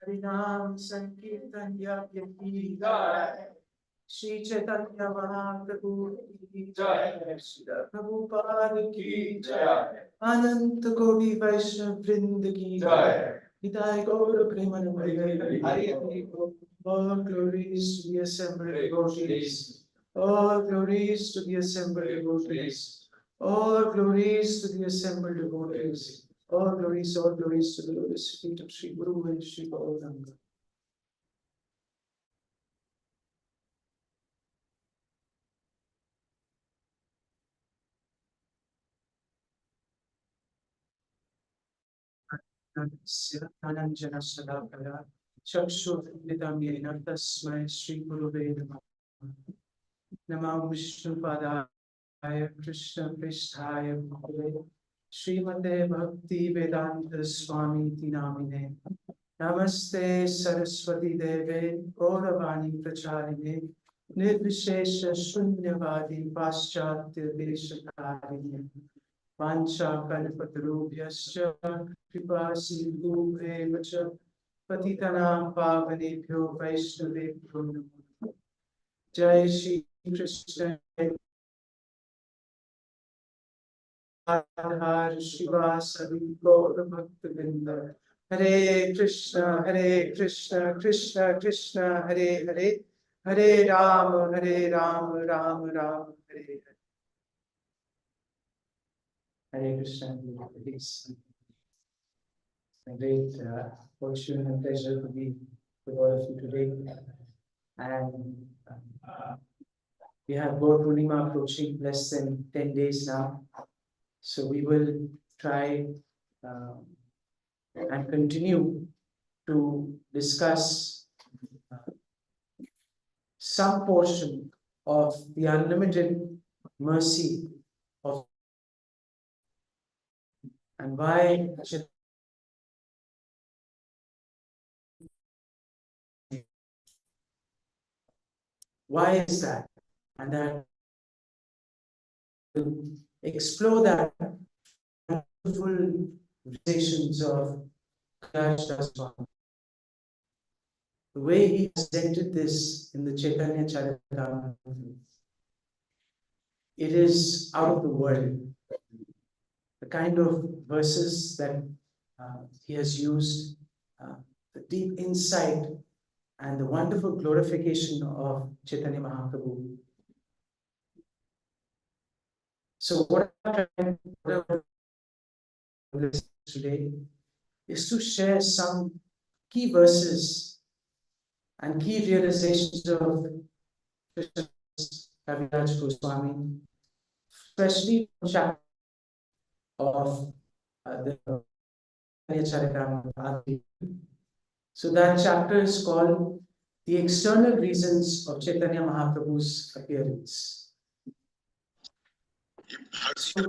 Harinam Sankirtanya Ki Jai, Shri Caitanya Mahaprabhu Ki Jai, Shri Prabhupada Ki Jai, Ananta Koti Vaishnav Vrinda Ki Jai, Nitai Gaur Premanamaya Hari Hari. All glories to the assembled devotees. All glories to the assembled devotees. All glories to the assembled devotees. All glories to the lotus feet of Sri Guru and Sri Gauranga. Ananjana Sadakara Chakshurvritam Yena Tasmai Sri Guruve Namah. Namah Vishnu Padaya Krishna Pristhaya Bhagave Srimate Bhakti Vedanta Swami Tinamine. Namaste Saraswati Deve Gauravani Pracharine Nirvishesha Shunyavadi Paschatya Deshakarine Vancha Kalpatarubhyascha Kripa Sindhubheva cha Patitanam Pavanebhyo Vaishnavebhyo Namo. Jai Shri Krishna Radha Shiva Sadi Gaura Bhaktavinda. Hare Krishna, Krishna Krishna, Hare Hare, Hare Rama, Rama Rama, Hare Hare. Hare Krishna, it's a great fortune and pleasure to be with all of you today. And we have Gaur Purnima approaching less than 10 days now. So we will try and continue to discuss some portion of the unlimited mercy of and why is that, and that will explore that wonderful realizations of Swami. The way he presented this in the Caitanya Charitamrita, it is out of the world. The kind of verses that he has used, the deep insight and the wonderful glorification of Chaitanya Mahaprabhu. So what I'm trying to do today is to share some key verses and key realizations of Krishna Kaviraj Goswami, especially from chapter of the Charitamrita. So that chapter is called The External Reasons of Chaitanya Mahaprabhu's Appearance. So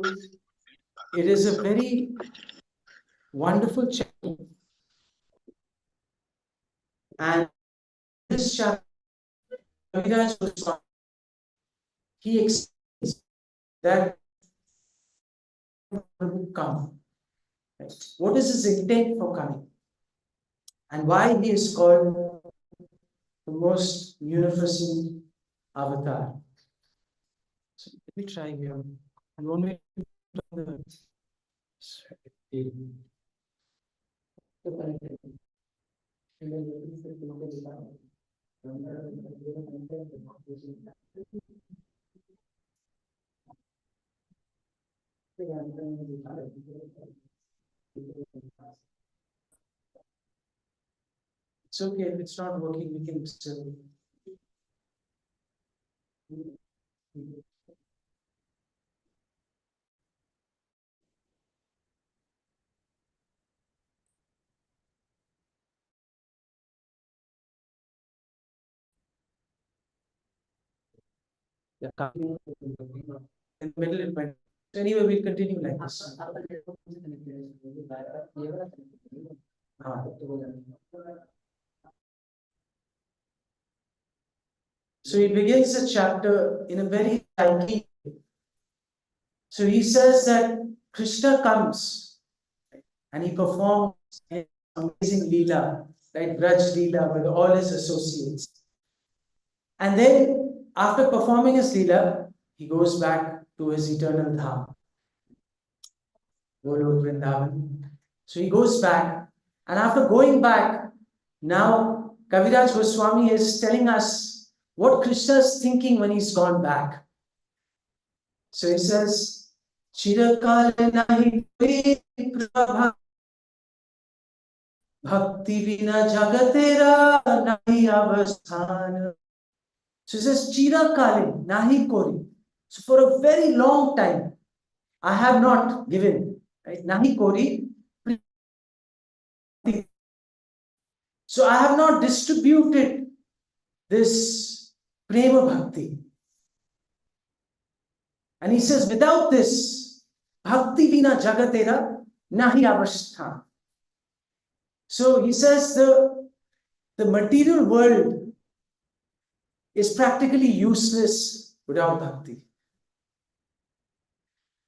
it is a very wonderful chapter. And this chapter, Kaviraj Goswami, he explains that Mahaprabhu come. What is his intent for coming? And why he is called the most munificent avatar. So let me try here. And one way it's okay if it's not working, we can still. in the middle it went. So anyway, we'll continue like this. So he begins the chapter in a very striking way. So he says that Krishna comes and he performs an amazing Leela, right? Braj Leela with all his associates. And then after performing his Leela, he goes back to his eternal Dham, Golok Vrindavan. So he goes back, and after going back, now Kaviraj Goswami is telling us what Krishna is thinking when he's gone back. So he says, Chirakal nahi prabha bhakti vina jagatera nahi avasthan. So he says, Chirakal nahi kori. So for a very long time, I have not given, right? Nahi kori. So I have not distributed this prema bhakti. And he says, without this, bhakti vina jagatera nahi avasthan. So he says the material world is practically useless without bhakti.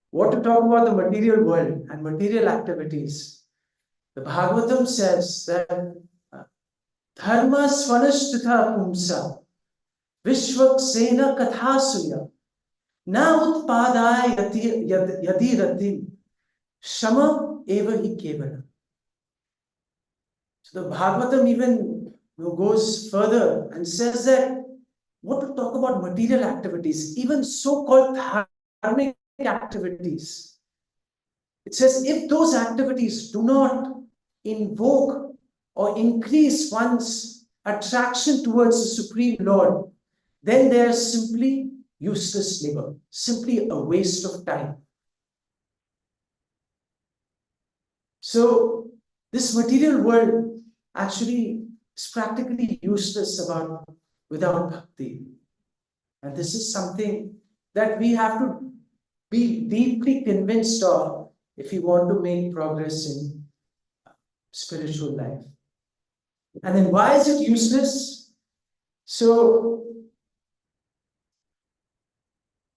What to talk about the material world and material activities? The Bhagavatam says that dharma svanashtitha pumsa vishvaksena kathasuya na utpadaya yadi ratim shama eva hi kevala. So the Bhagavatam even goes further and says that what to talk about material activities, even so-called dharmic activities. It says if those activities do not invoke or increase one's attraction towards the Supreme Lord, then they are simply useless labor, simply a waste of time. So this material world actually is practically useless without bhakti. And this is something that we have to be deeply convinced of if we want to make progress in spiritual life. And then why is it useless? So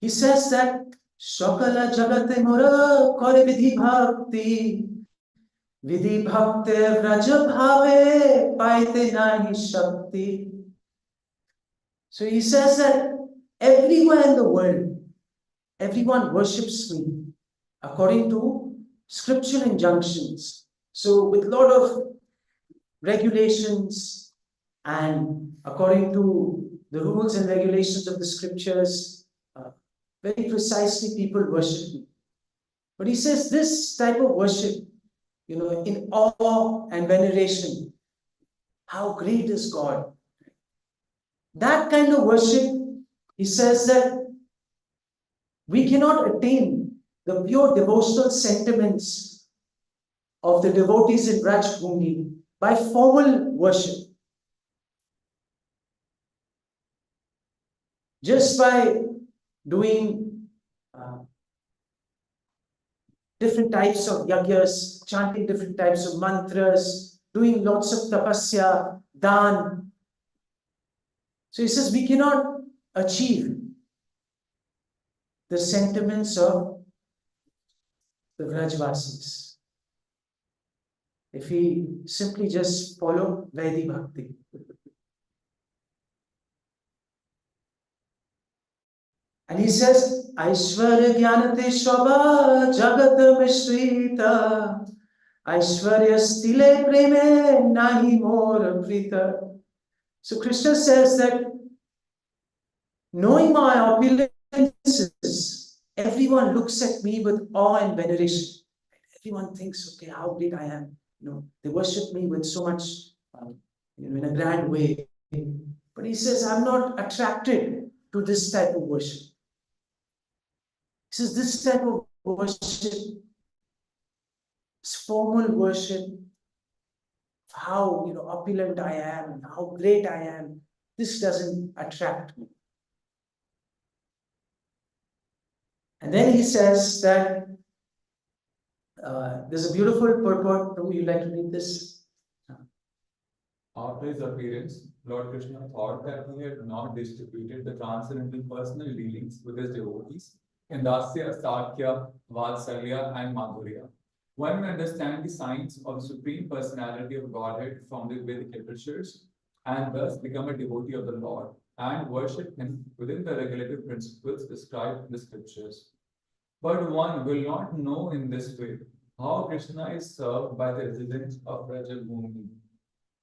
he says that Shakala Jagate Mora Kore Vidhi Bhakti Vidhi Bhakti Vraja Bhave Paite Nahi Shakti. So he says that everywhere in the world, everyone worships me according to scriptural injunctions. So with a lot of regulations and according to the rules and regulations of the scriptures, very precisely people worship me. But he says this type of worship, in awe and veneration, how great is God? That kind of worship, he says that we cannot attain the pure devotional sentiments of the devotees in Rajbhumi by formal worship. Just by doing different types of yagyas, chanting different types of mantras, doing lots of tapasya, dan. So he says we cannot achieve the sentiments of the Vrajvasis if we simply just follow Vaidhi Bhakti. And he says, Aishwarya Jnanate Shwabha Jagat Mishrita Aishwarya Stile Preme Nahi Mor Prita. So Krishna says that knowing my opulences, everyone looks at me with awe and veneration. Everyone thinks, okay, how great I am. They worship me with so much, in a grand way. But he says, I'm not attracted to this type of worship. He says, this type of worship is formal worship, how opulent I am and how great I am. This doesn't attract me. And then he says that there's a beautiful purport. Would you like to read this? After his appearance, Lord Krishna thought that he had not distributed the transcendental personal dealings with his devotees in Dasya, Sakya, Vatsalya, and Madhurya. One may understand the science of the Supreme Personality of Godhead from the Vedic literatures and thus become a devotee of the Lord and worship him within the regulative principles described in the scriptures. But one will not know in this way how Krishna is served by the residents of Rajabhumi.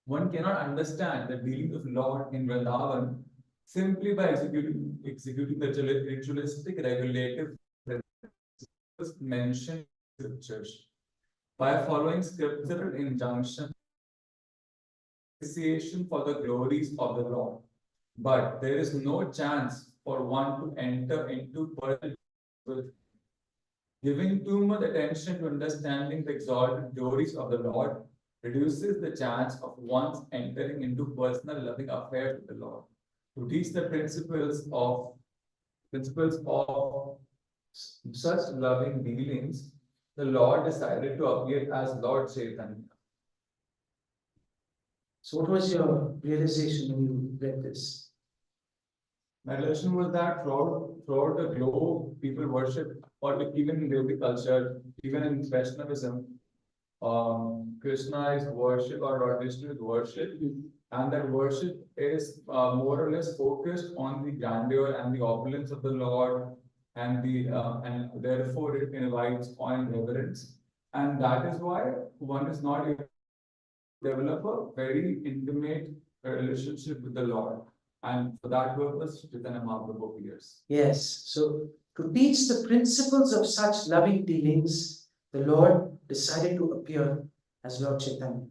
One cannot understand the dealings of Lord in Vrindavan simply by executing the ritualistic regulative principles mentioned in scriptures. By following scriptural injunction, appreciation for the glories of the Lord. But there is no chance for one to enter into personal with giving too much attention to understanding the exalted glories of the Lord reduces the chance of one's entering into personal loving affairs with the Lord. To teach the principles of such loving dealings, the Lord decided to appear as Lord Chaitanya. So what was your realization when you read this? My realization was that throughout the globe, people worship, or even in Vedic culture, even in Vaishnavism, Krishna is worship, or Lord Vishnu is worship, and that worship is more or less focused on the grandeur and the opulence of the Lord, and therefore it invites awe and reverence, and that is why one is not able to develop a very intimate relationship with the Lord. And for that purpose, Chaitanya Mahaprabhu appears. Yes. So to teach the principles of such loving dealings, the Lord decided to appear as Lord Chaitanya.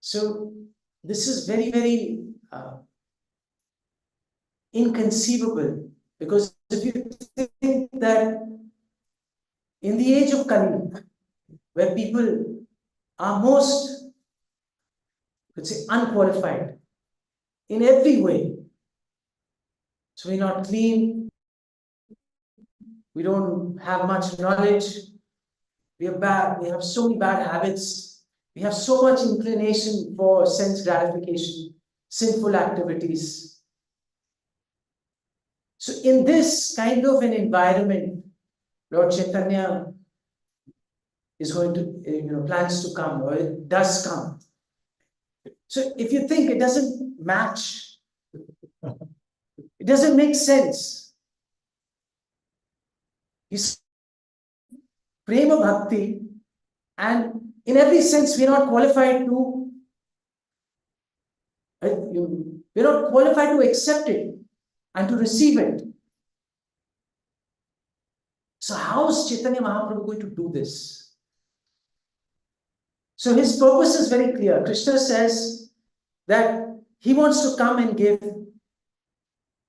So this is very, very inconceivable, because if you think that in the age of Kali, where people are most, let's say, unqualified in every way, so we're not clean, we don't have much knowledge, we are bad, we have so many bad habits, we have so much inclination for sense gratification, sinful activities. So in this kind of an environment, Lord Chaitanya is going to, plans to come, or it does come. So if you think it doesn't match, it doesn't make sense. He's prema bhakti, and in every sense we're not qualified to accept it and to receive it. So how is Chaitanya Mahaprabhu going to do this? So his purpose is very clear. Krishna says that he wants to come and give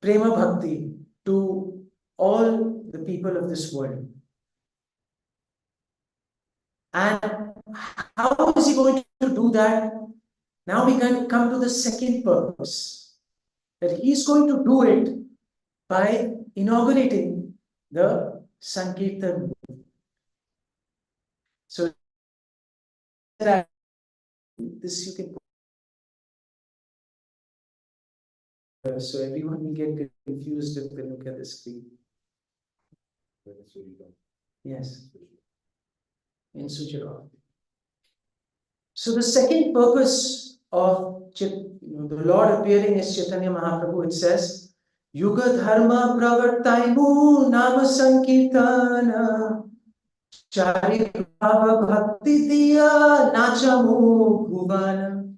prema bhakti to all the people of this world. And how is he going to do that? Now we can come to the second purpose, that he's going to do it by inaugurating the Sankirtan. So that this you can so everyone will get confused if they look at the screen. Yes. In Sujarat. So the second purpose of the Lord appearing as Chaitanya Mahaprabhu, it says, Yuga Dharma Pravartaimu Nama Sankirtana Chari Bhava Bhakti Diya Nachamu Bhuvana.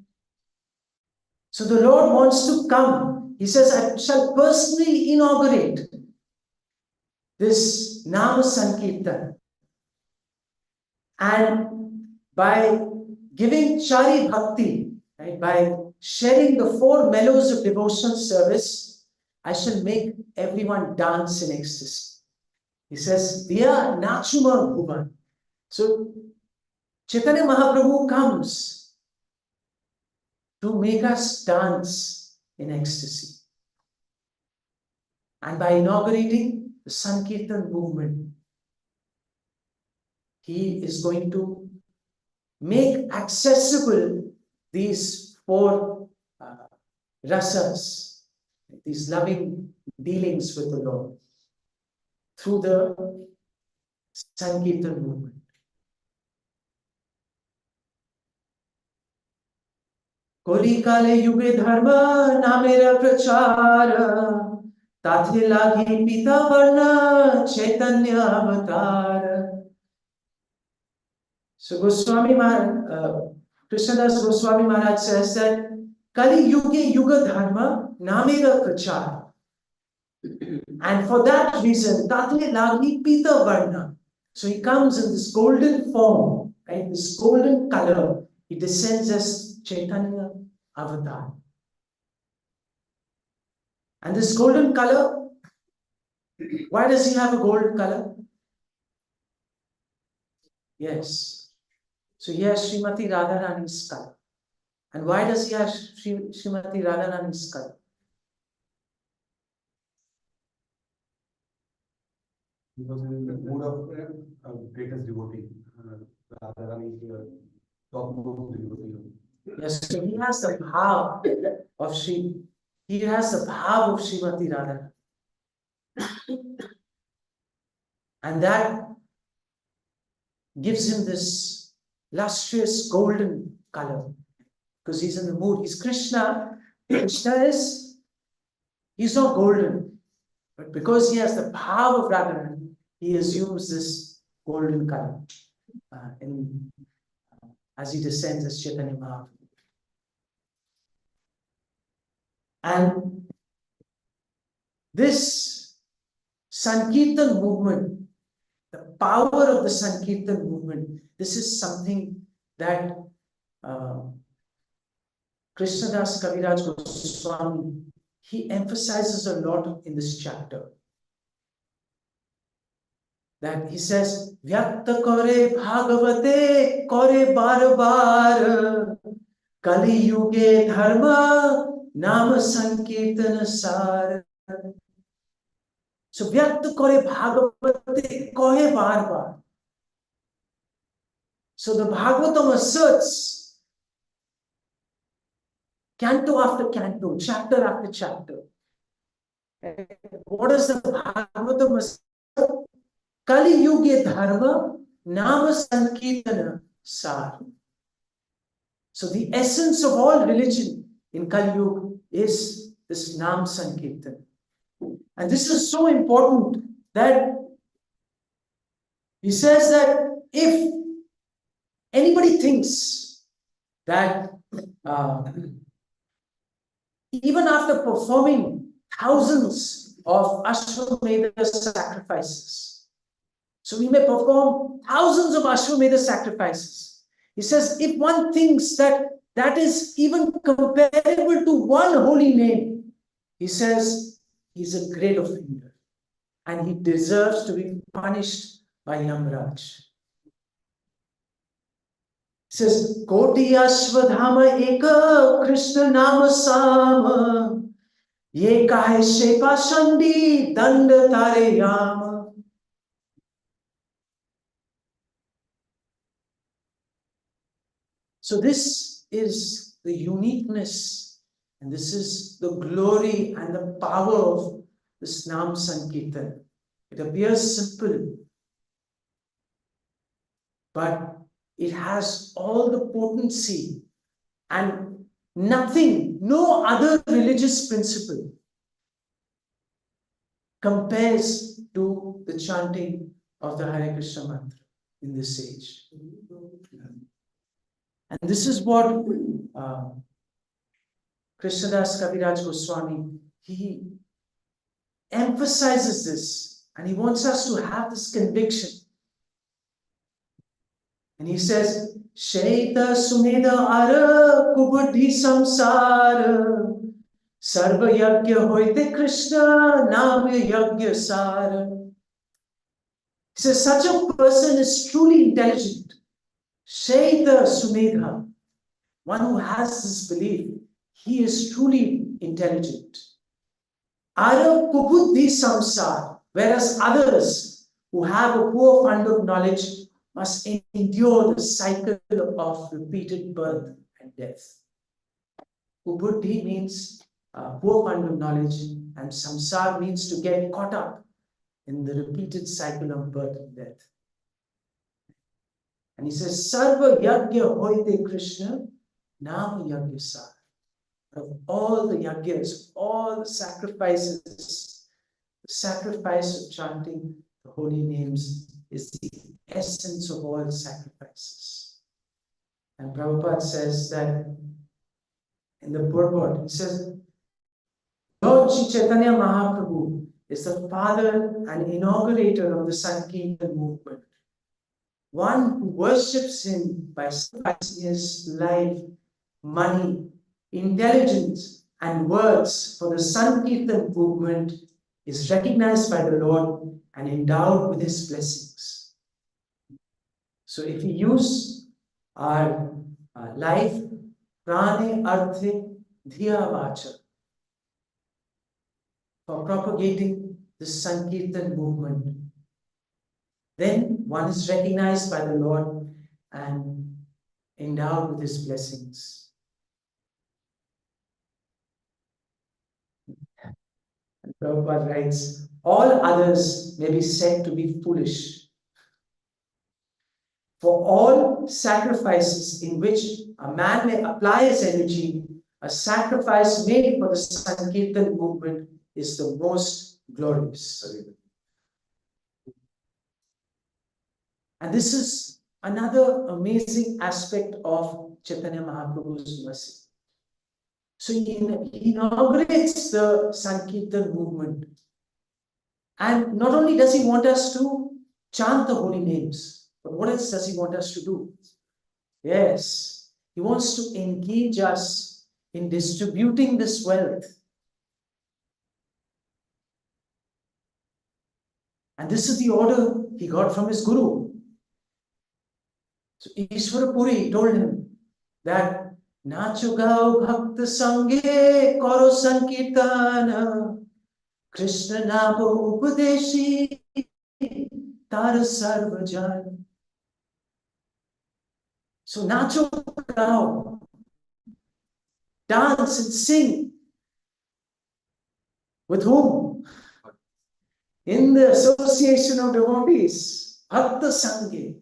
So the Lord wants to come. He says, I shall personally inaugurate this Nama Sankirtan. And by giving Chari Bhakti, right, by sharing the four mellows of devotional service, I shall make everyone dance in ecstasy. He says, Diya Nachuma Bhuvan. So Chaitanya Mahaprabhu comes to make us dance in ecstasy. And by inaugurating the Sankirtan movement, he is going to make accessible these four rasas, these loving dealings with the Lord through the Sankirtan movement. Koli kale yuge dharma namera prachara tathe lagi pita varna Caitanya avatar. So Goswami Maharaj, Krishnadas Goswami Maharaj says that Kali Yuge Yuga Dharma Namera Prachar. And for that reason, Tate Lagi Pita Varna. So he comes in this golden form, right? This golden color. He descends as Chaitanya Avatar. And this golden color, why does he have a golden color? Yes. So he has Srimati Radharani's color. And why does he have Srimati Radharani's color? Because in the mood of greatest devotee, Radharani is the topmost devotee. Yes, so he has the bhav of he has the bhav of Srimati Radharani. And that gives him this lustrous golden color. Because he's in the mood. He's Krishna. Krishna he's not golden. But because he has the bhav of Radharani, he assumes this golden color as he descends as Chaitanya Mahaprabhu. And this Sankirtan movement, the power of the Sankirtan movement, this is something that Krishnadas Kaviraj Goswami, he emphasizes a lot in this chapter. That he says, Vyakta kore bhagavate kore bar bar Kali yuge dharma nama sankirtana sar. So Vyakta kore bhagavate kore bar bar. So the Bhagavatam asserts canto after canto, chapter after chapter. What does the Bhagavatam assert? Kali yuge dharma nama sankirtana sar. So the essence of all religion in Kali Yuga is this Nam Sankirtan. And this is so important that he says that if anybody thinks that even after performing thousands of Ashwamedha sacrifices, so we may perform thousands of Ashwamedha sacrifices. He says, if one thinks that that is even comparable to one holy name, he says he's a great offender and he deserves to be punished by Yamraj. He says, Koti Ashwadhama Eka Krishna Nama Sama Ye Kahe Shepa Shandi Danda Tare Yama. So this is the uniqueness and this is the glory and the power of this Nam Sankirtan. It appears simple, but it has all the potency and nothing, no other religious principle compares to the chanting of the Hare Krishna mantra in this age. And this is what Krishnadas Kaviraj Goswami, he emphasizes this and he wants us to have this conviction. And he says, Shaita Sumeda Ara Kubudhi Samsara Sarva Yagya Hoite Krishna Nama Yagya Sara. He says, such a person is truly intelligent. Shaita Sumedha, one who has this belief he is truly intelligent. Arav kubuddhi samsar, whereas others who have a poor fund of knowledge must endure the cycle of repeated birth and death. Kubuddhi means poor fund of knowledge, and samsar means to get caught up in the repeated cycle of birth and death. And he says, Sarva yagya hoite Krishna, nam yagya sar. Of all the yagyas, all the sacrifices, the sacrifice of chanting the holy names is the essence of all sacrifices. And Prabhupada says that in the purport, he says, Lord Sri Caitanya Mahaprabhu is the father and inaugurator of the Sankirtan movement. One who worships him by sacrificing his life, money, intelligence, and words for the Sankirtan movement is recognized by the Lord and endowed with his blessings. So if we use our life, prane arthe dhiya vacha, for propagating the Sankirtan movement, then one is recognized by the Lord and endowed with his blessings. And Prabhupada writes, all others may be said to be foolish. For all sacrifices in which a man may apply his energy, a sacrifice made for the Sankirtan movement is the most glorious. And this is another amazing aspect of Caitanya Mahaprabhu's mercy. So he inaugurates the Sankirtan movement. And not only does he want us to chant the holy names, but what else does he want us to do? Yes, he wants to engage us in distributing this wealth. And this is the order he got from his guru. So Ishvara Puri told him that Nacho gao bhakta sange karo sankirtana Krishna namo upadeshi tar sarvajan. So nacho gao, dance and sing. With whom? In the association of devotees. Bhakta sange.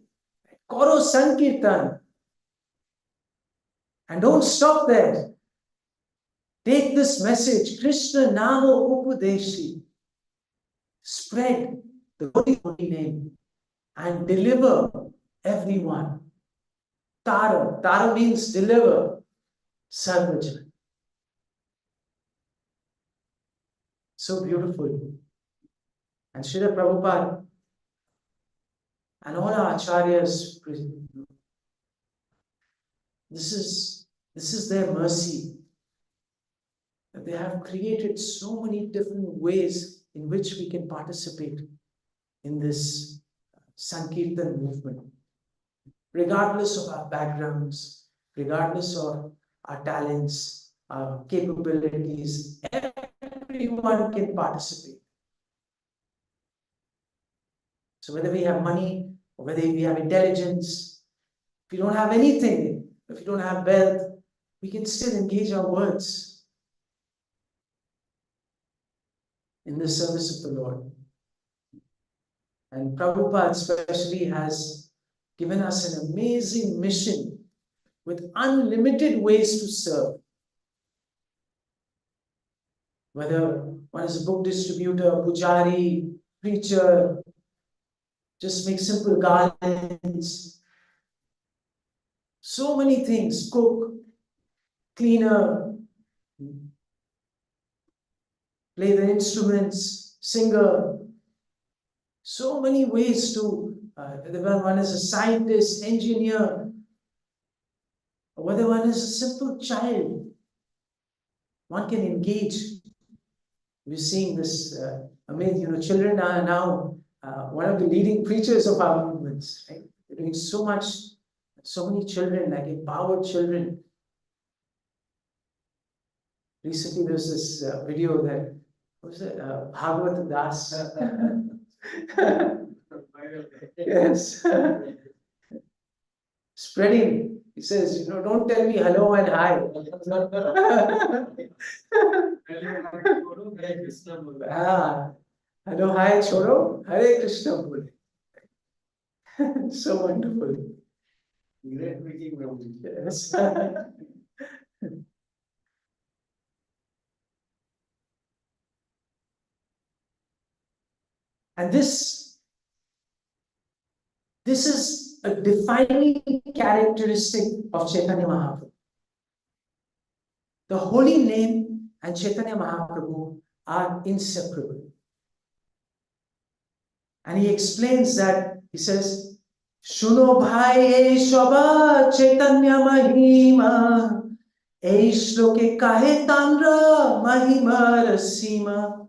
Karo sankirtan. And don't stop there. Take this message, Krishna Namo Upadeshi. Spread the holy name and deliver everyone. Tara. Tara means deliver. Sarvajan. So beautiful. And Srila Prabhupada and all our acharyas, this is their mercy. That they have created so many different ways in which we can participate in this Sankirtan movement. Regardless of our backgrounds, regardless of our talents, our capabilities, everyone can participate. So whether we have money or whether we have intelligence, if you don't have anything, if you don't have wealth, we can still engage our words in the service of the Lord. And Prabhupada especially has given us an amazing mission with unlimited ways to serve. Whether one is a book distributor, pujari, preacher, just make simple garlands. So many things, cook, cleaner, play the instruments, singer. So many ways to, whether one is a scientist, engineer, or whether one is a simple child, one can engage. We're seeing this amazing, children are now one of the leading preachers of our movements, right? They're doing so much, so many children, like empowered children. Recently, there was this video that, what was it, Bhagavad Das. Yes. Spreading. He says, don't tell me hello and hi. Ah, hello, hi, Choro. Hare Krishna. Bole. So wonderful. Great making memory. Yes. And this is a defining characteristic of Chaitanya Mahaprabhu. The holy name and Chaitanya Mahaprabhu are inseparable. And he explains that, he says, Shuno bhai shobha Chaitanya Mahima, Shloke kahe tandra Mahima rasima.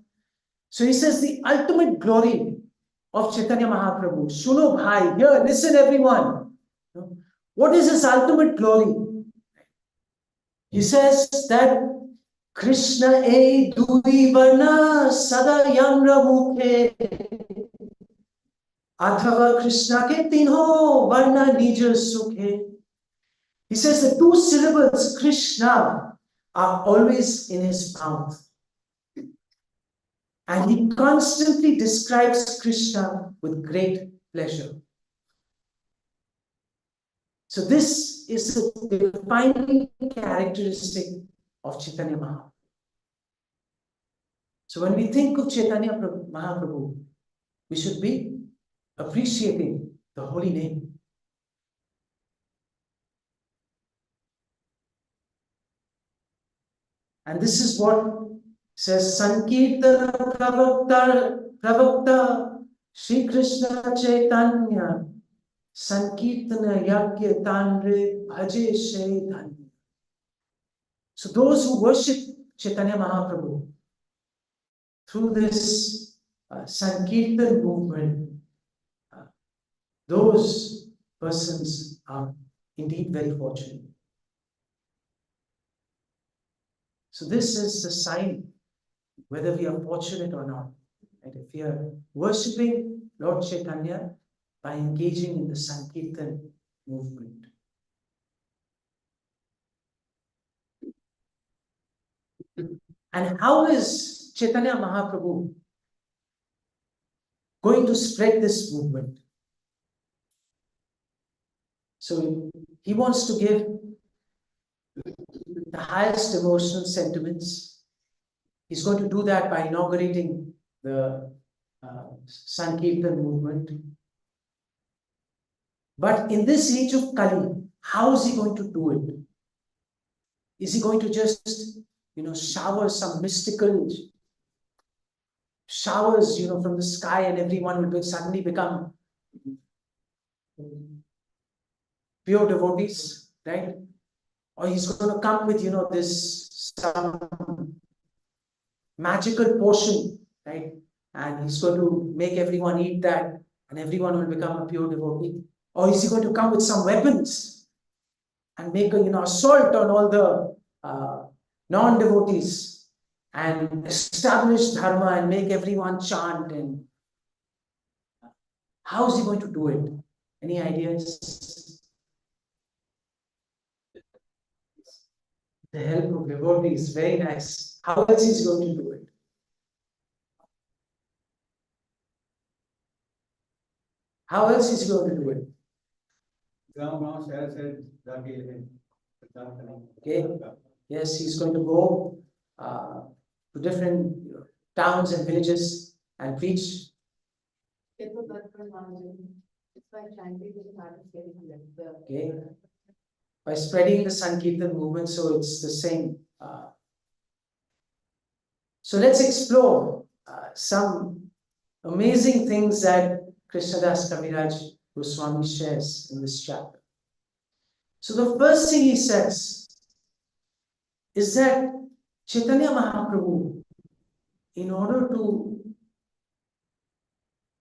So he says the ultimate glory of Chaitanya Mahaprabhu. Shuno bhai, here, listen everyone. What is his ultimate glory? He says that Krishna e dui varna sada yamra mukhe. Adhava Krishna ke tinho varna nija sukhe. He says the two syllables Krishna are always in his mouth. And he constantly describes Krishna with great pleasure. So this is a defining characteristic of Chaitanya Mahaprabhu. So when we think of Chaitanya Mahaprabhu, we should be appreciating the holy name. And this is what says Sankirtana Pravakta Sri Krishna Chaitanya Sankirtana Yagya Tanre Bhaje Shaitanya. So those who worship Chaitanya Mahaprabhu through this Sankirtan movement, those persons are indeed very fortunate. So this is the sign whether we are fortunate or not. And if we are worshipping Lord Chaitanya by engaging in the Sankirtan movement. And how is Chaitanya Mahaprabhu going to spread this movement? So he wants to give the highest emotional sentiments. He's going to do that by inaugurating the Sankirtan movement. But in this age of Kali, how is he going to do it? Is he going to just, shower some mystical showers, from the sky and everyone will suddenly become pure devotees, right? Or he's going to come with, this some magical potion, right? And he's going to make everyone eat that and everyone will become a pure devotee. Or is he going to come with some weapons and make a, assault on all the non-devotees and establish dharma and make everyone chant? And how is he going to do it? Any ideas? The help of devotees, very nice. How else is he going to do it? How else is he going to do it? Okay. Yes, he's going to go to different towns and villages and preach. Okay. By spreading the Sankirtan movement, so it's the same. So let's explore some amazing things that Krishnadas Kaviraj Goswami shares in this chapter. So the first thing he says is that Chaitanya Mahaprabhu, in order to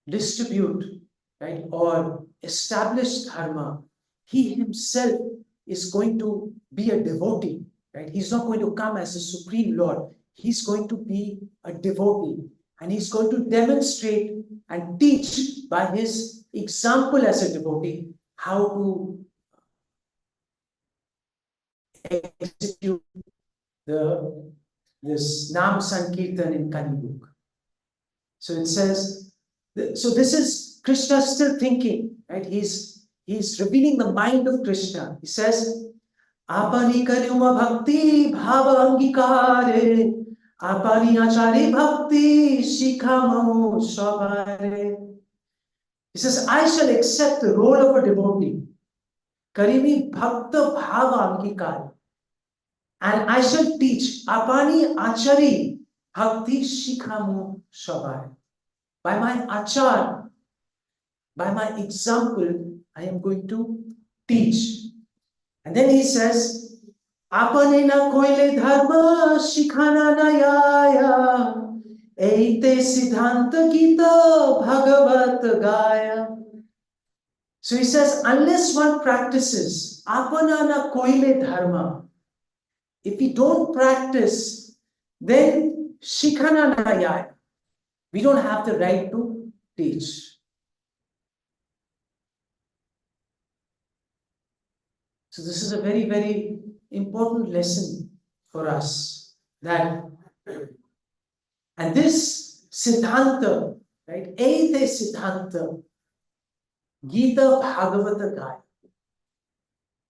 distribute, right, or establish dharma, he himself is going to be a devotee. right? He's not going to come as the supreme Lord. He's going to be a devotee, and he's going to demonstrate and teach by his example as a devotee how to execute this Nam Sankirtan in Kali Yuga. So it says, so this is Krishna still thinking, right? He's revealing the mind of Krishna. He says, Apani karyuma bhakti bhava angikare, apani achari bhakti shikhamamo shabare. He says, I shall accept the role of a devotee. Karimi bhakta bhava angikare. And I shall teach apani achari bhakti shikhamamo shabare. By my achar, by my example, I am going to teach. And then he says, apane na koile dharma shikhana nayaya, eite siddhanta gita bhagavat gaya. So he says, unless one practices apana na koile dharma, if we don't practice, then shikhana nayaya, we don't have the right to teach. So this is a very, very important lesson for us, that, and this Siddhanta, right? Ete Siddhanta, Gita Bhagavata Gaya.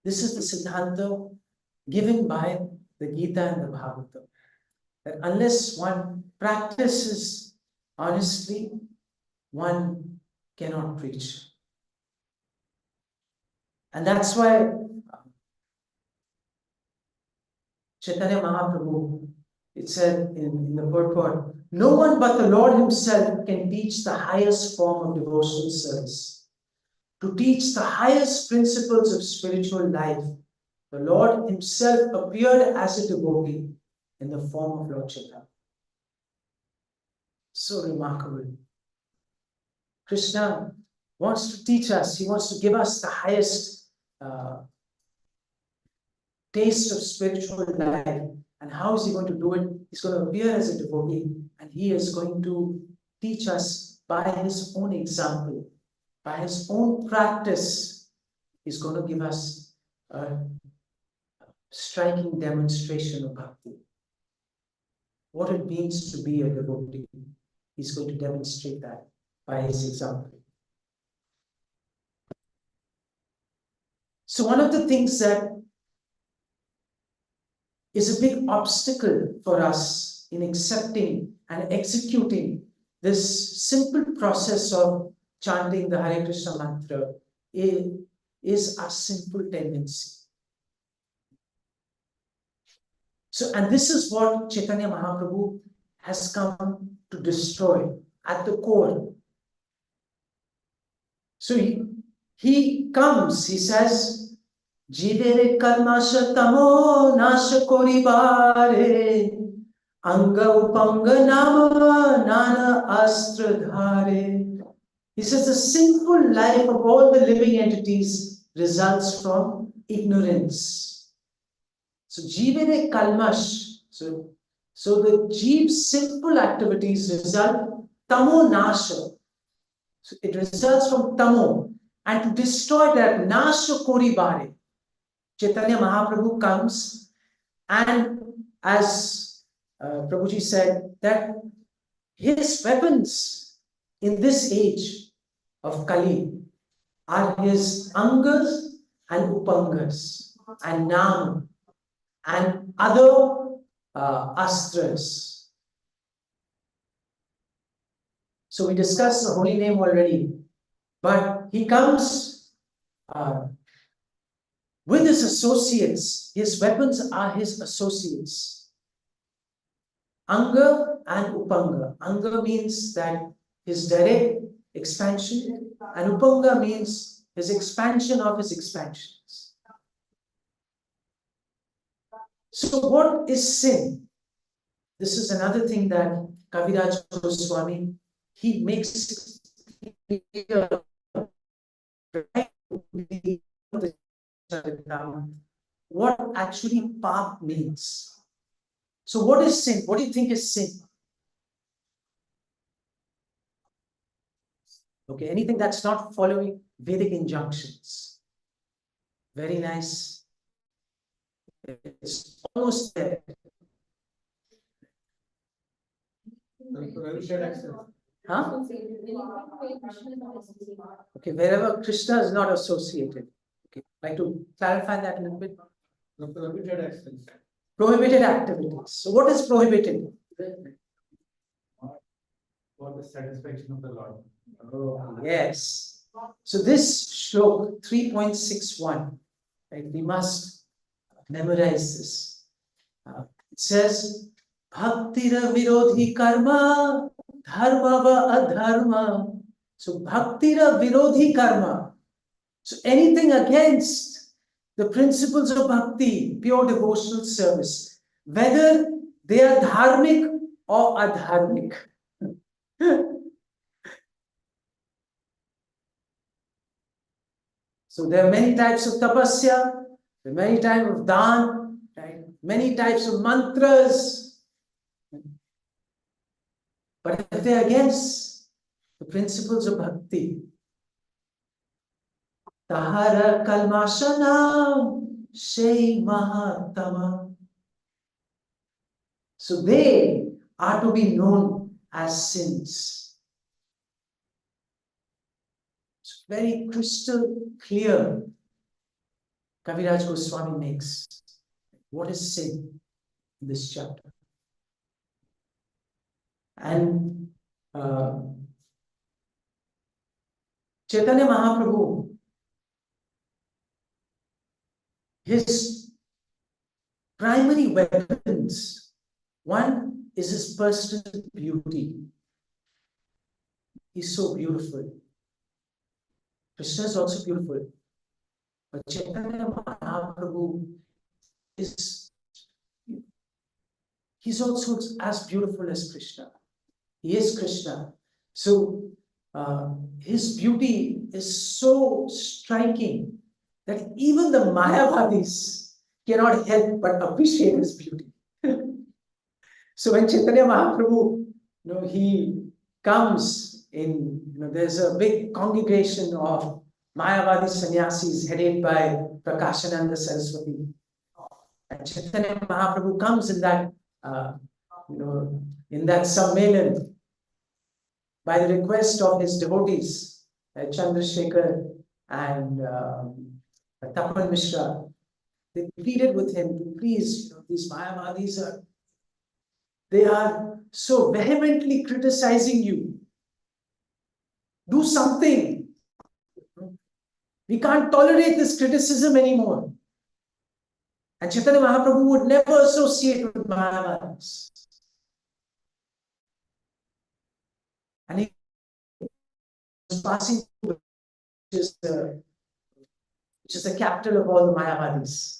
This is the Siddhanta given by the Gita and the Bhagavata. That unless one practices honestly, one cannot preach. And that's why Caitanya Mahaprabhu, it said in the purport, no one but the Lord himself can teach the highest form of devotional service. To teach the highest principles of spiritual life, the Lord himself appeared as a devotee in the form of Lord Chaitanya. So remarkable. Krishna wants to teach us, he wants to give us the highest taste of spiritual life. And how is he going to do it? He's going to appear as a devotee, and he is going to teach us by his own example, by his own practice. He's going to give us a striking demonstration of bhakti. What it means to be a devotee. He's going to demonstrate that by his example. So one of the things that is a big obstacle for us in accepting and executing this simple process of chanting the Hare Krishna mantra is our sinful tendency. So, and this is what Caitanya Mahaprabhu has come to destroy at the core. So he comes, he says, Jivere kalmasha tamo nasha koribare, anga upanga nama nana astra dhare. He says the sinful life of all the living entities results from ignorance. So jivere kalmash, so the jeev's sinful activities result tamo nasha. So it results from tamo, and to destroy that nasha koribare, Caitanya Mahaprabhu comes, and as Prabhuji said, that his weapons in this age of Kali are his angas and upangas and nam and other astras. So we discussed the holy name already, but he comes with his associates. His weapons are his associates. Anga and Upanga. Anga means that his direct expansion, and Upanga means his expansion of his expansions. So what is sin? This is another thing that Kaviraj Goswami, he makes clear. what actually pap means. So what is sin? What do you think is sin? Okay, anything that's not following Vedic injunctions. Very nice. It's almost there. Huh? Okay, wherever Krishna is not associated. Okay, like to clarify that a little bit. Prohibited activities. So what is prohibited? For the satisfaction of the Lord. Oh, yes. So this shlok 3.61, right? We must memorize this. It says, Bhaktira virodhi karma, dharma va adharma. So bhaktira virodhi karma. So anything against the principles of bhakti, pure devotional service, whether they are dharmic or adharmic. So there are many types of tapasya, there are many types of dhan, right? Many types of mantras. But if they're against the principles of bhakti, tahara kalmashanam shei mahatama. So they are to be known as sins. It's very crystal clear. Kaviraj Goswami makes what is sin in this chapter. And Chaitanya Mahaprabhu, his primary weapons, one is his personal beauty. He's so beautiful. Krishna is also beautiful. But Chaitanya Mahaprabhu is, he's also as beautiful as Krishna. He is Krishna. So his beauty is so striking that even the Mayavadis cannot help but appreciate his beauty. So when Chaitanya Mahaprabhu, he comes in, there's a big congregation of Mayavadi sannyasis headed by Prakashananda Saraswati. And Chaitanya Mahaprabhu comes in that, in that sammelan by the request of his devotees, Chandrasekhar and Tapan Mishra. They pleaded with him to please, these Mayavadis they are so vehemently criticizing you. Do something. We can't tolerate this criticism anymore. And Chaitanya Mahaprabhu would never associate with Mayavadis. And he was passing through, which is the capital of all the Mayavadis.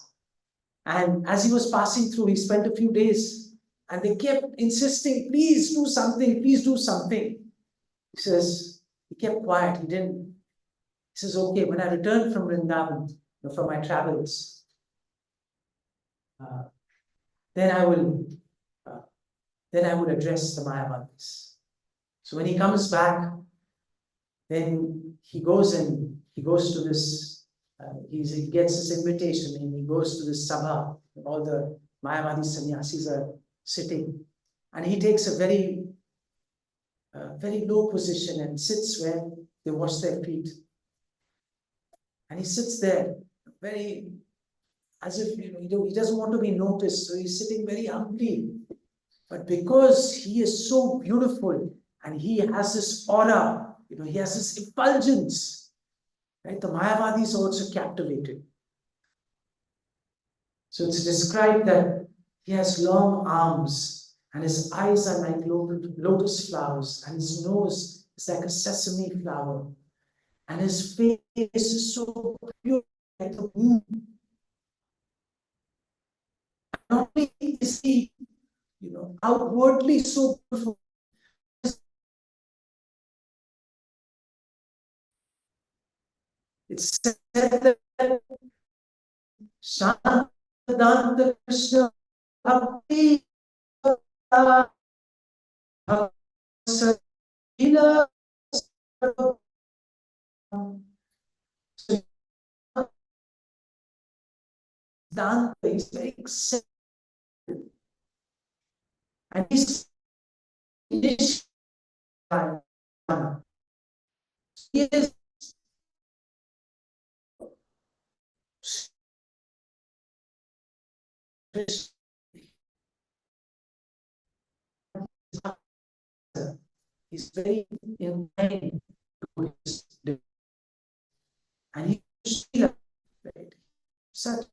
And as he was passing through, he spent a few days, and they kept insisting, please do something, please do something. He says, he kept quiet, he didn't. He says, okay, when I return from Vrindavan, from my travels, then I will address the Mayavadis. So when he comes back, then he goes to this, he gets this invitation and he goes to this sabha. All the Mayavadi sannyasis are sitting, and he takes a very low position and sits where they wash their feet. And he sits there very, as if he doesn't want to be noticed, so he's sitting very humbly. But because he is so beautiful and he has this aura, he has this effulgence, right? The Mayavadis are also captivated. So it's described that he has long arms and his eyes are like lotus flowers and his nose is like a sesame flower and his face is so pure like the moon. Not only is he, outwardly so beautiful, it's said that Vedanta Krishna Bhakti Sakila Vedanta is very accepted. And he's initially he is he's very inclined to his and he such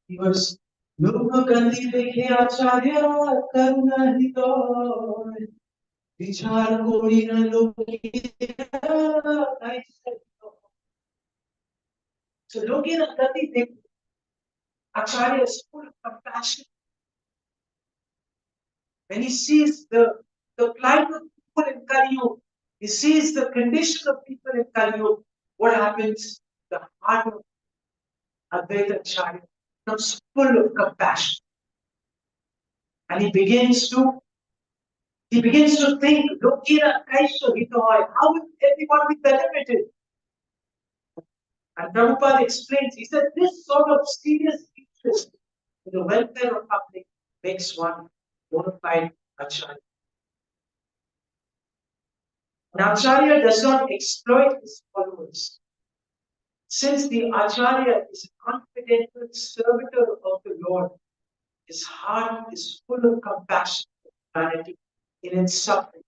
He was Lupagandi dekhe acharya karuna hito vichar kori na lokira. So lokira gati dekhe acharya is full of compassion when he sees the plight of people in Kali Yuga. He sees the condition of people in Kali Yuga. What happens? The heart of Advaita Acharya becomes full of compassion. And he begins to think, Lokira Kaisha Hitoy, how will everyone be benefited? And Prabhupada explains, he said, this sort of serious interest in the welfare of public makes one bona fide Acharya. An Acharya does not exploit his followers. Since the Acharya is a confidential servitor of the Lord, his heart is full of compassion for humanity in its suffering.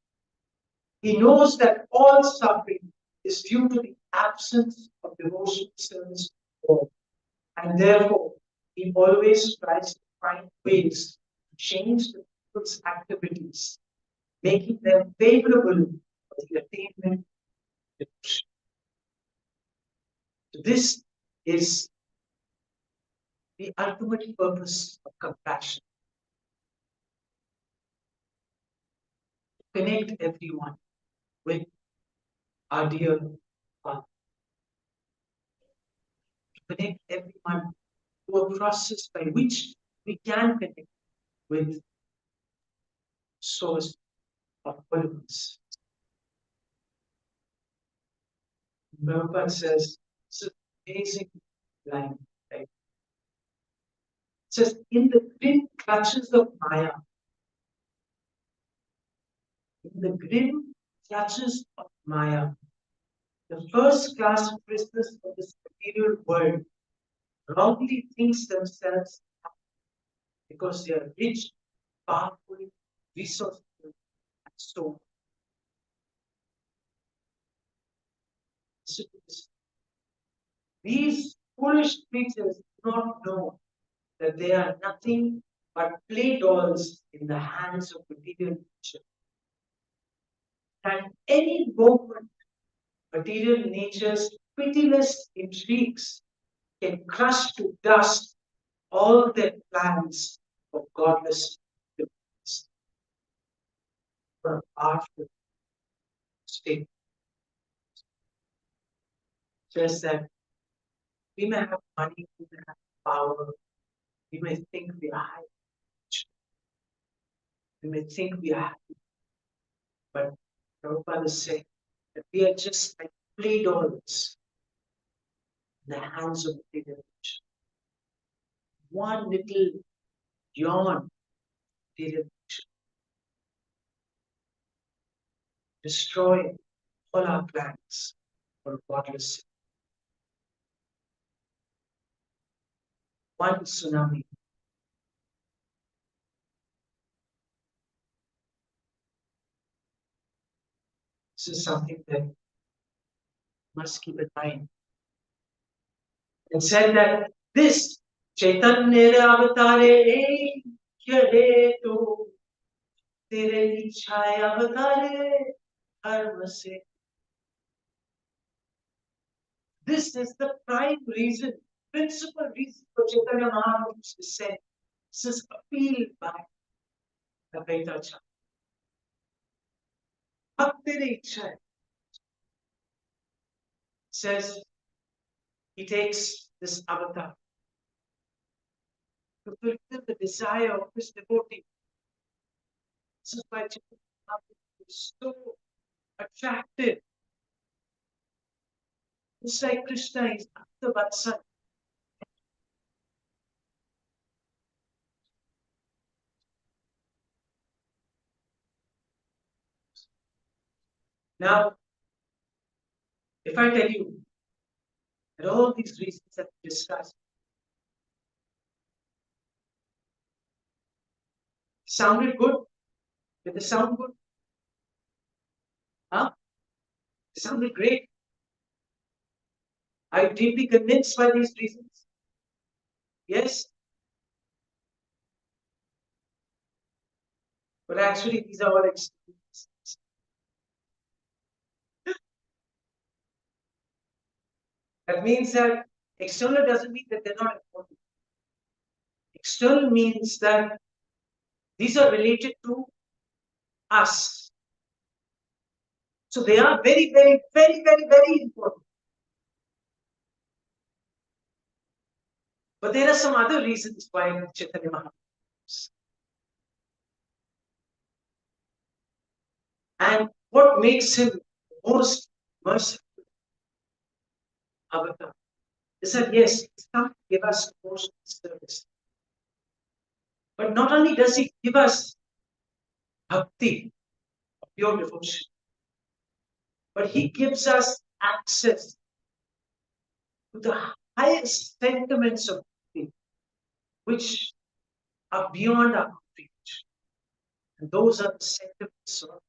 He knows that all suffering is due to the absence of devotional service to God, and therefore he always tries to find ways to change the people's activities, making them favorable for the attainment of devotion. So this is the ultimate purpose of compassion. Connect everyone with our dear Father. Connect everyone to a process by which we can connect with source of wholeness. Prabhupada says, it's an amazing line, right? It says, in the grim clutches of Maya, in the grim clutches of Maya, the first class prisoners of this material world wrongly thinks themselves happy because they are rich, powerful, resourceful, and so on. These foolish creatures do not know that they are nothing but play dolls in the hands of material nature. At any moment, material nature's pitiless intrigues can crush to dust all their plans of godless device for a powerful state. Just that we may have money, we may have power, we may think we are high, we may think we are happy, but Prabhupada is saying that we are just like play dolls in the hands of material nature. One little yawn, material nature, destroy all our plans for godless sin. One tsunami. This is something that you must keep in mind. And said that this Chaitanya avatare yade tu tere ichhaya avatare dharma se. This is the prime reason, principal reason for Chaitanya Mahaprabhu's descent. This is appealed by the Caitanya. Bhakti Ichhaya says he takes this avatar to fulfill the desire of his devotee. This is why Chaitanya Mahaprabhu is so attractive. Just like Krishna is Bhakta Vatsal. Now, if I tell you that all these reasons that we discussed sounded good, did they sound good? Huh? They sounded great. Are you deeply convinced by these reasons? Yes? But actually, these are all experiences. That means that external doesn't mean that they're not important. External means that these are related to us. So they are very, very, very, very, very important. But there are some other reasons why Chaitanya Mahaprabhu. And what makes him most merciful avatar is that yes, he's come to give us devotional service. But not only does he give us bhakti, pure devotion, but he gives us access to the highest sentiments of bhakti, which are beyond our reach. And those are the sentiments of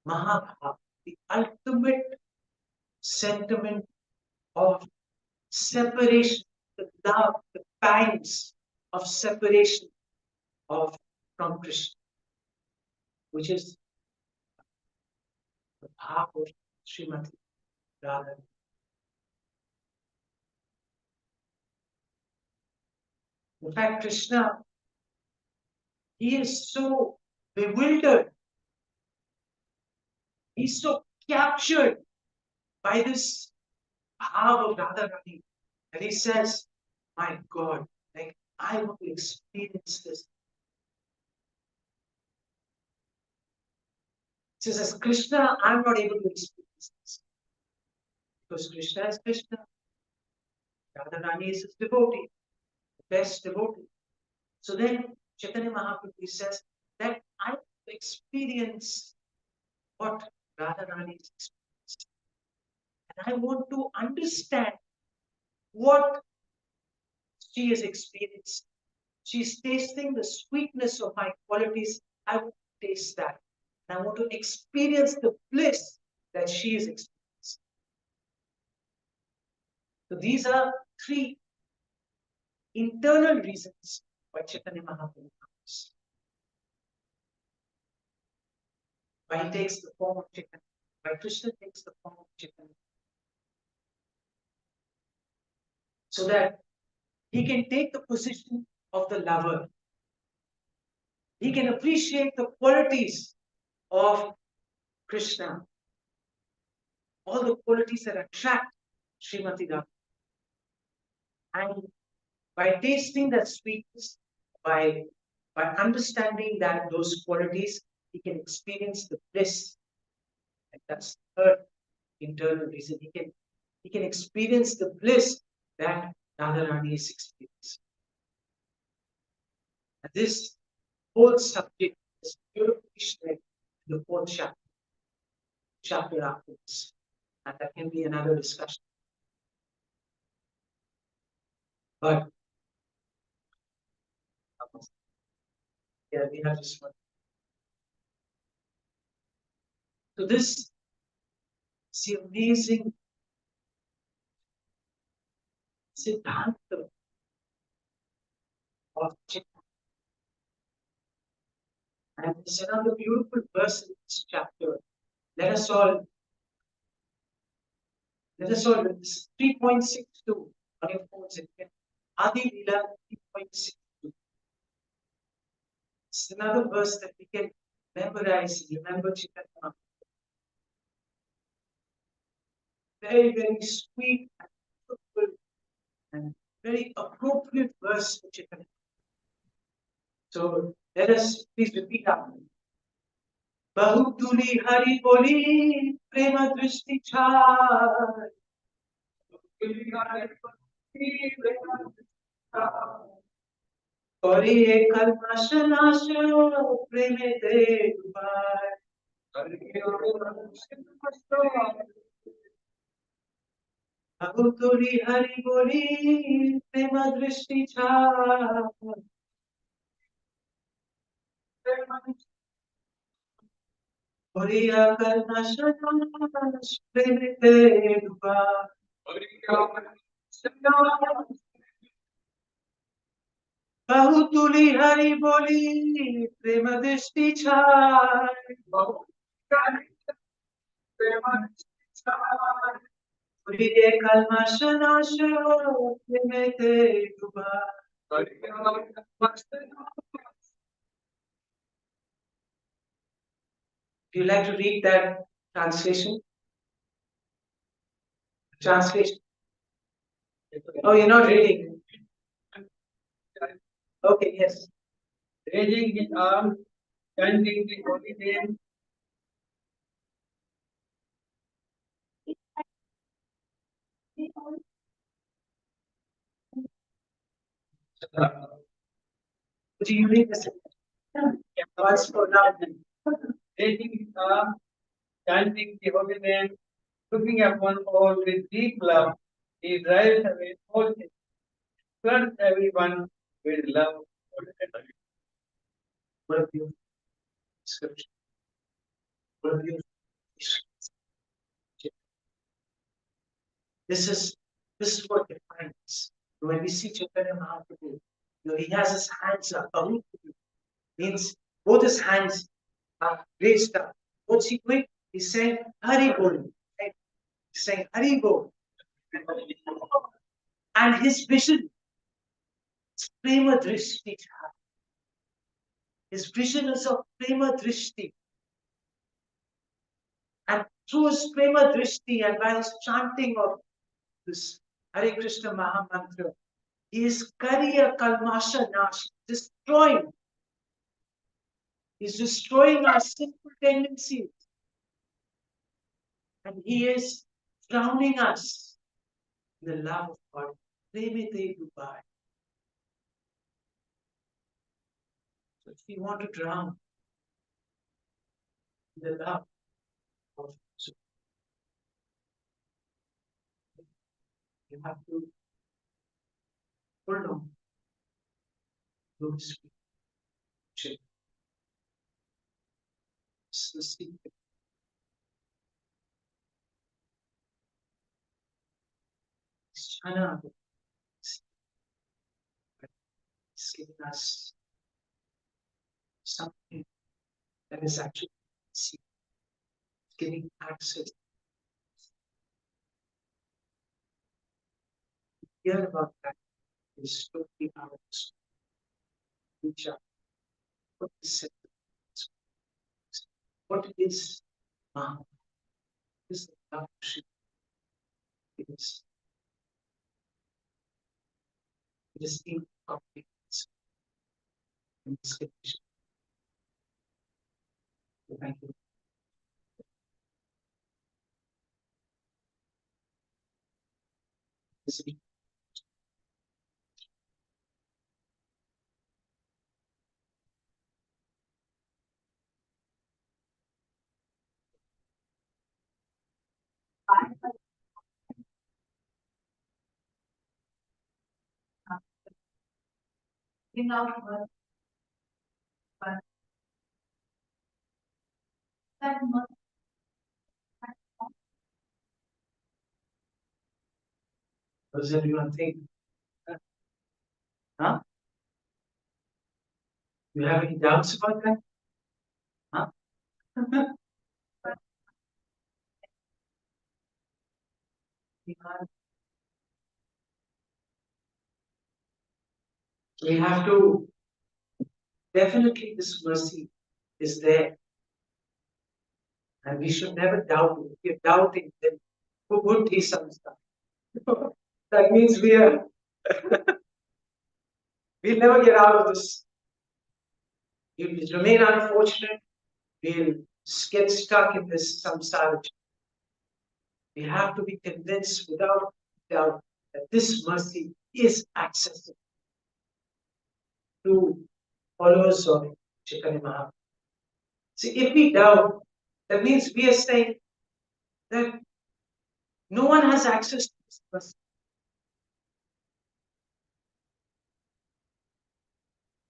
Mahabharata, the ultimate sentiment of separation, the love, the pangs of separation from Krishna, which is the bhav of Srimati Radha. In fact, Krishna, he is so bewildered, he's so captured by this bhav of Radharani, and he says, "My God, like I want to experience this." He says, as Krishna, I'm not able to experience this because Krishna is Krishna. Radharani is his devotee, the best devotee. So then Chaitanya Mahaprabhu says that I experience what Radharani is experiencing. And I want to understand what she is experiencing. She's tasting the sweetness of my qualities. I want to taste that. And I want to experience the bliss that she is experiencing. So these are three internal reasons why Chaitanya Mahaprabhu comes. Why he takes the form of Chaitanya, why Krishna takes the form of Chaitanya. So that he can take the position of the lover. He can appreciate the qualities of Krishna, all the qualities that attract Srimati Radha. And by tasting that sweetness, by understanding that those qualities, he can experience the bliss. And that's the third internal reason. He can experience the bliss that Radharani is experiencing. And this whole subject is beautifully shared in the fourth chapter afterwards. And that can be another discussion. But yeah, we have this one. So this is the amazing Siddhanta of Chaitanya. And there's another beautiful verse in this chapter. Let us all, this is 3.62 on your phones again. Adi Lila 3.62. It's another verse that we can memorize and remember Chaitanya. Very, very sweet and beautiful and very appropriate verse for Chaitanya. So let us please repeat after me. Bahutuli Hari Boli Prema Drishti Chai. Koriye kalmash nash preme te dubai. Bahutuli Hari Boli Prema Drishti Chai. Koriya kalmash nash preme te dubai. बहुतुली Hari बोली प्रेम दृष्टि छाय प्रिय कल्मष नाश प्रेम ते Dubai. Do you like to read that translation? Translation. Oh, you're not reading. Okay, yes. Raising his arm, chanting the holy name, Would you read this? Once for now. raising his arm, chanting the holy name, looking upon all with deep love, he drives away all sin, floods everyone with love. What a beautiful scripture. What a beautiful scripture. This is what defines. When we see Chaitanya Mahaprabhu, he has his hands up. Means both his hands are raised up. What's he doing? He's saying Hari Bol. Right? He's saying Hari Bol. And his vision is Prema Drishti. His vision is of Prema Drishti. And through his Prema Drishti and by his chanting of this Hare Krishna Mahamantra, he is Kariya Kalmasha Nash, destroying. He's destroying our sinful tendencies. And he is drowning us in the love of God. Premete Dubai. So if you want to drown in the love of God, you have to hold on to His spirit. It's the secret. It's China. It's giving us something that is actually secret. It's giving access. Hear about that is totally out of this. Reach out. What is it? What is Maha? Is the love it is incomplete in this condition. Thank you. This is out work, but that month, what does everyone think? Huh? You have any doubts about that? Huh? We have to definitely this mercy is there, and we should never doubt it. If you're doubting, then who would be some stuff? That means we'll never get out of this. You'll remain unfortunate. We'll get stuck in this samsara. We have to be convinced without doubt that this mercy is accessible to followers of Chaitanya Mahaprabhu. See, if we doubt, that means we are saying that no one has access to this mercy.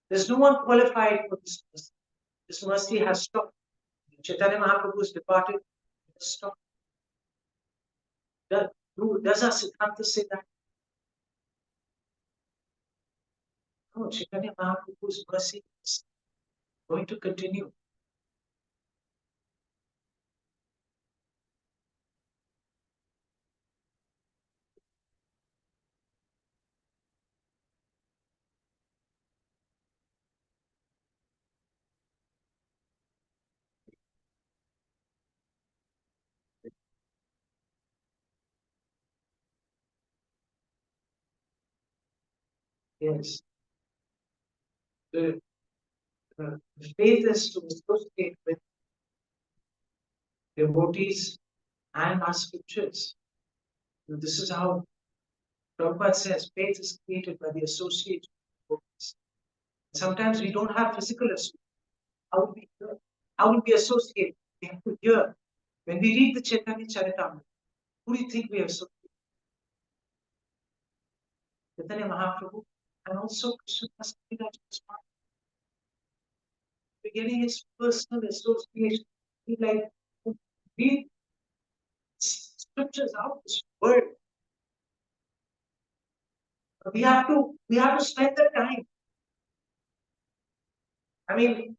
There's no one qualified for this mercy. This mercy has stopped. Chaitanya Mahaprabhu has departed. It has stopped. Does our Siddhanta say that? No, Chaitanya Mahaprabhu's mercy is going to continue. Yes. The, the faith is to associate with devotees and our scriptures. This is how Prabhupada says faith is created by the association of devotees. Sometimes we don't have physical association. How will we hear? How will we associate? We have to hear. When we read the Chaitanya Charitamrita, who do you think we associate? Chaitanya Mahaprabhu and also Krishna Sankirtan Swami. We're getting his personal association. We like read scriptures out this word. We have to spend the time. I mean,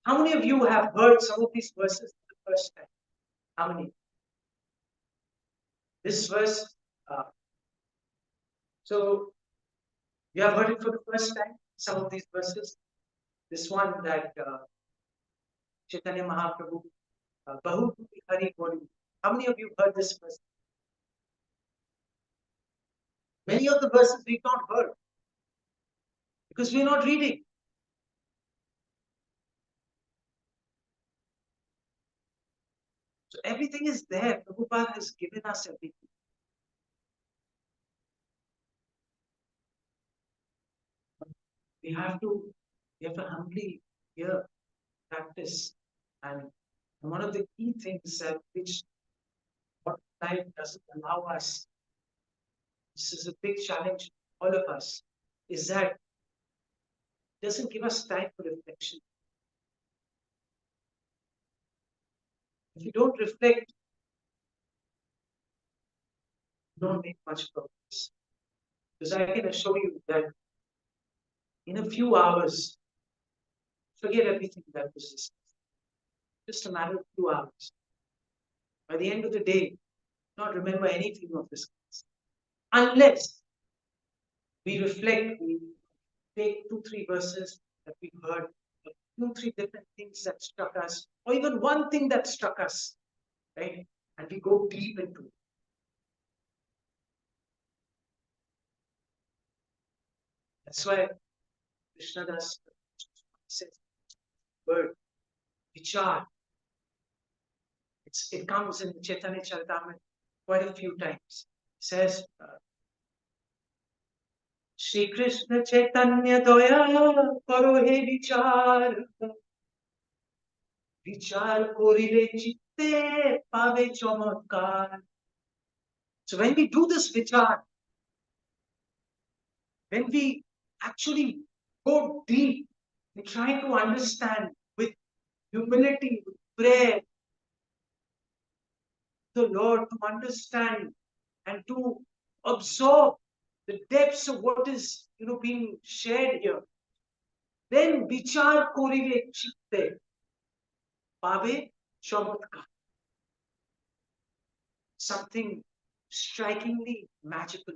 how many of you have heard some of these verses for the first time? How many? This verse, so you have heard it for the first time, some of these verses. This one that Chaitanya Mahaprabhu, Bahu Hari Boli. How many of you heard this verse? Many of the verses we've not heard because we're not reading. So everything is there. Prabhupada has given us everything. We have to humbly hear, practice, and one of the key things that which what life doesn't allow us, this is a big challenge for all of us, is that it doesn't give us time for reflection. If you don't reflect, you don't make much progress. Because I can assure you that in a few hours, forget everything that was discussed. Just a matter of 2 hours. By the end of the day, not remember anything of this class. Unless we reflect, we take 2-3 verses that we heard, 2-3 different things that struck us, or even one thing that struck us, right? And we go deep into it. That's why Krishnadas says, word, vichar. It comes in Chaitanya Charitamrita quite a few times. It says, Shri Krishna Chaitanya Daya Karo He Vichar. Vichar Korile Chitte Pave Chamatkar. So when we do this vichar, when we actually go deep in trying to understand with humility, with prayer, the Lord, to understand and to absorb the depths of what is being shared here, then vichar korile chitte pave chamatkar. Something strikingly magical.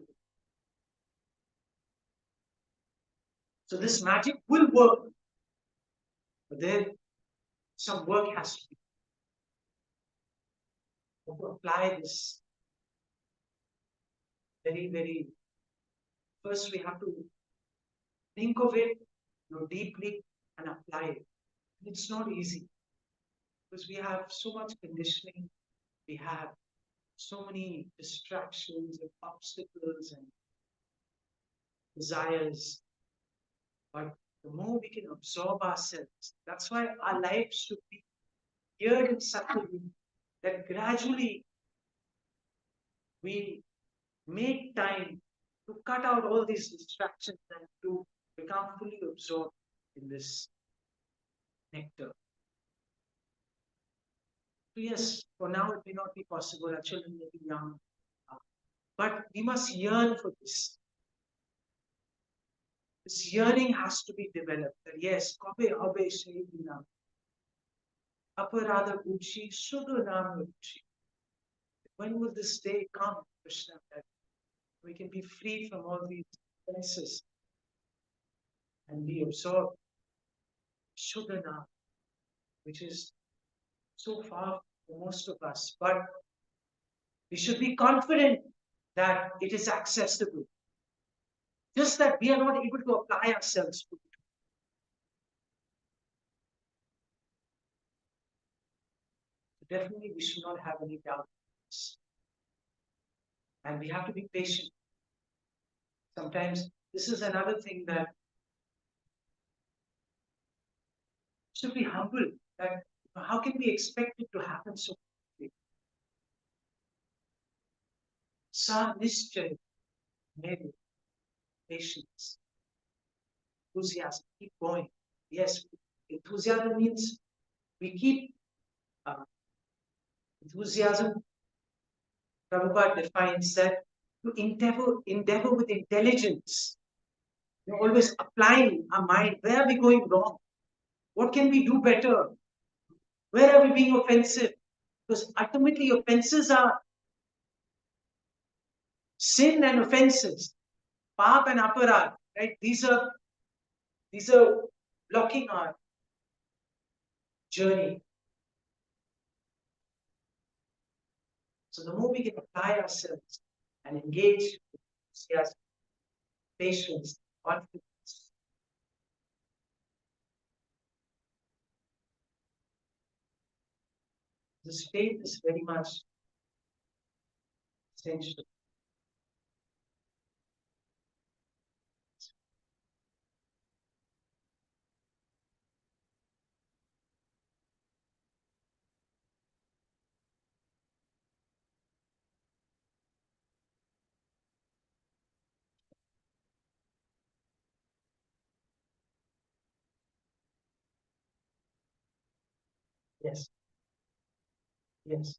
So this magic will work, but then some work has to be done to apply this. Very, very. First, we have to think of it, deeply, and apply it. And it's not easy because we have so much conditioning. We have so many distractions and obstacles and desires. But the more we can absorb ourselves, that's why our lives should be geared in such a way that gradually we make time to cut out all these distractions and to become fully absorbed in this nectar. So yes, for now it may not be possible. Our children may be young, but we must yearn for this. This yearning has to be developed. That yes, Kabe Habe Shayina. Aparada Uchi Sudhanam Uchi. When will this day come, Krishna, that we can be free from all these offenses and be absorbed? Sudhanam, which is so far for most of us. But we should be confident that it is accessible. Just that we are not able to apply ourselves to it. Definitely, we should not have any doubt. And we have to be patient. Sometimes this is another thing that should be humble. That how can we expect it to happen so quickly? Sa nischay, maybe patience, enthusiasm, keep going. Yes, enthusiasm means we keep enthusiasm. Prabhupada defines that to endeavor with intelligence. We're always applying our mind. Where are we going wrong? What can we do better? Where are we being offensive? Because ultimately, offenses are sin and offenses, pap and aparad. Right? These are blocking our journey. So the more we can apply ourselves and engage with enthusiasm, patience, confidence, this faith is very much essential. Yes. Yes.